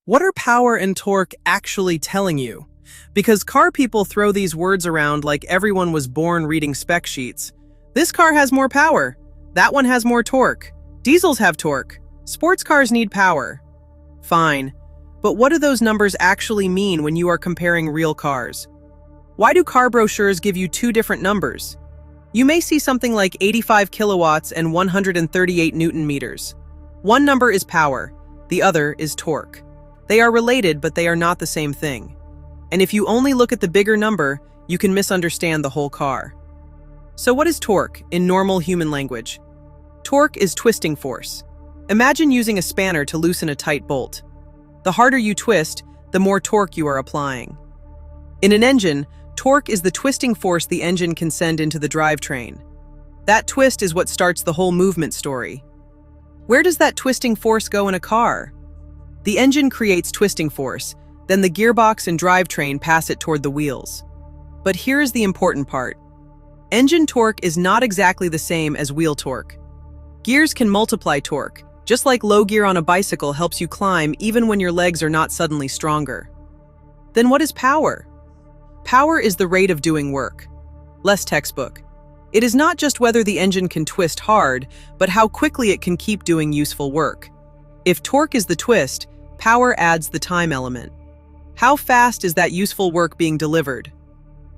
What are power and torque actually telling you? Because car people throw these words around like everyone was born reading spec sheets. This car has more power. That one has more torque. Diesels have torque. Sports cars need power. Fine. But what do those numbers actually mean when you are comparing real cars? Why do car brochures give you two different numbers? You may see something like 85 kilowatts and 138 newton meters. One number is power, the other is torque. They are related, but they are not the same thing. And if you only look at the bigger number, you can misunderstand the whole car. So what is torque in normal human language? Torque is twisting force. Imagine using a spanner to loosen a tight bolt. The harder you twist, the more torque you are applying. In an engine, torque is the twisting force the engine can send into the drivetrain. That twist is what starts the whole movement story. Where does that twisting force go in a car? The engine creates twisting force, then the gearbox and drivetrain pass it toward the wheels. But here's the important part. Engine torque is not exactly the same as wheel torque. Gears can multiply torque, just like low gear on a bicycle helps you climb even when your legs are not suddenly stronger. Then what is power? Power is the rate of doing work. Less textbook. It is not just whether the engine can twist hard, but how quickly it can keep doing useful work. If torque is the twist, power adds the time element. How fast is that useful work being delivered?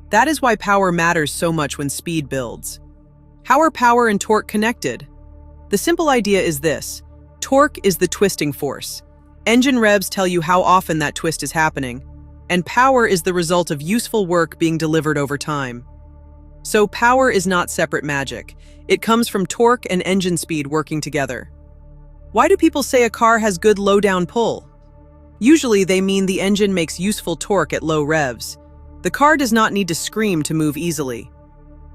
That is why power matters so much when speed builds. How are power and torque connected? The simple idea is this. Torque is the twisting force. Engine revs tell you how often that twist is happening, and power is the result of useful work being delivered over time. So power is not separate magic. It comes from torque and engine speed working together. Why do people say a car has good low-down pull? Usually they mean the engine makes useful torque at low revs. The car does not need to scream to move easily.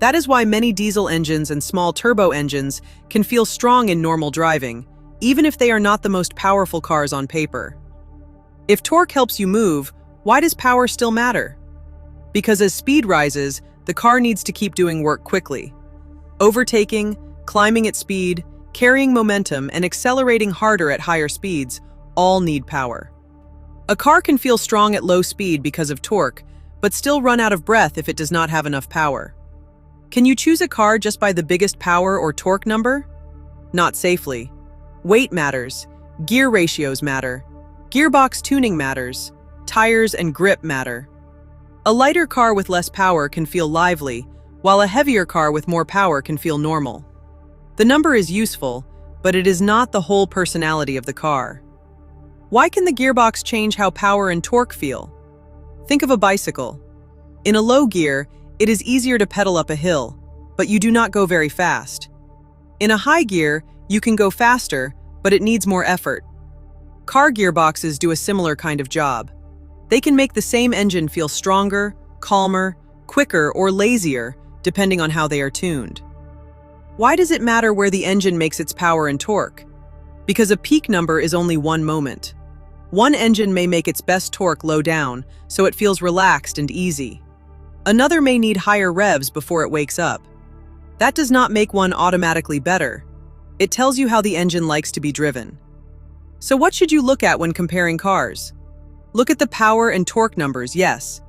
That is why many diesel engines and small turbo engines can feel strong in normal driving, even if they are not the most powerful cars on paper. If torque helps you move, why does power still matter? Because as speed rises, the car needs to keep doing work quickly. Overtaking, climbing at speed, carrying momentum, and accelerating harder at higher speeds all need power. A car can feel strong at low speed because of torque, but still run out of breath if it does not have enough power. Can you choose a car just by the biggest power or torque number? Not safely. Weight matters, gear ratios matter, gearbox tuning matters, tires and grip matter. A lighter car with less power can feel lively, while a heavier car with more power can feel normal. The number is useful, but it is not the whole personality of the car. Why can the gearbox change how power and torque feel? Think of a bicycle. In a low gear, it is easier to pedal up a hill, but you do not go very fast. In a high gear, you can go faster, but it needs more effort. Car gearboxes do a similar kind of job. They can make the same engine feel stronger, calmer, quicker, or lazier, depending on how they are tuned. Why does it matter where the engine makes its power and torque? Because a peak number is only one moment. One engine may make its best torque low down, so it feels relaxed and easy. Another may need higher revs before it wakes up. That does not make one automatically better. It tells you how the engine likes to be driven. So what should you look at when comparing cars? Look at the power and torque numbers, yes.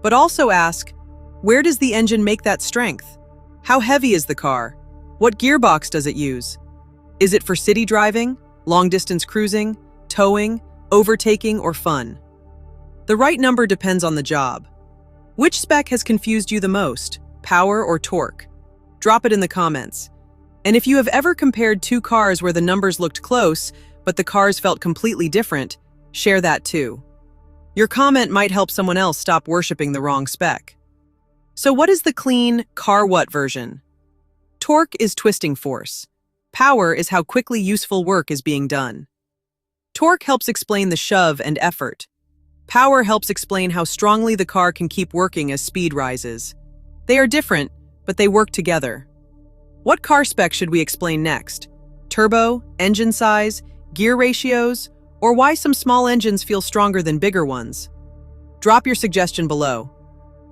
But also ask, where does the engine make that strength? How heavy is the car? What gearbox does it use? Is it for city driving, long-distance cruising, towing, overtaking, or fun? The right number depends on the job. Which spec has confused you the most, power or torque? Drop it in the comments. And if you have ever compared two cars where the numbers looked close, but the cars felt completely different, share that too. Your comment might help someone else stop worshiping the wrong spec. So what is the clean car what version? Torque is twisting force. Power is how quickly useful work is being done. Torque helps explain the shove and effort. Power helps explain how strongly the car can keep working as speed rises. They are different, but they work together. What car spec should we explain next? Turbo, engine size, gear ratios, or why some small engines feel stronger than bigger ones? Drop your suggestion below.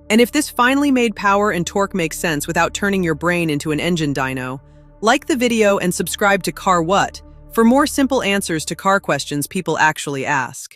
And if this finally made power and torque make sense without turning your brain into an engine dyno, like the video and subscribe to Car What for more simple answers to car questions people actually ask.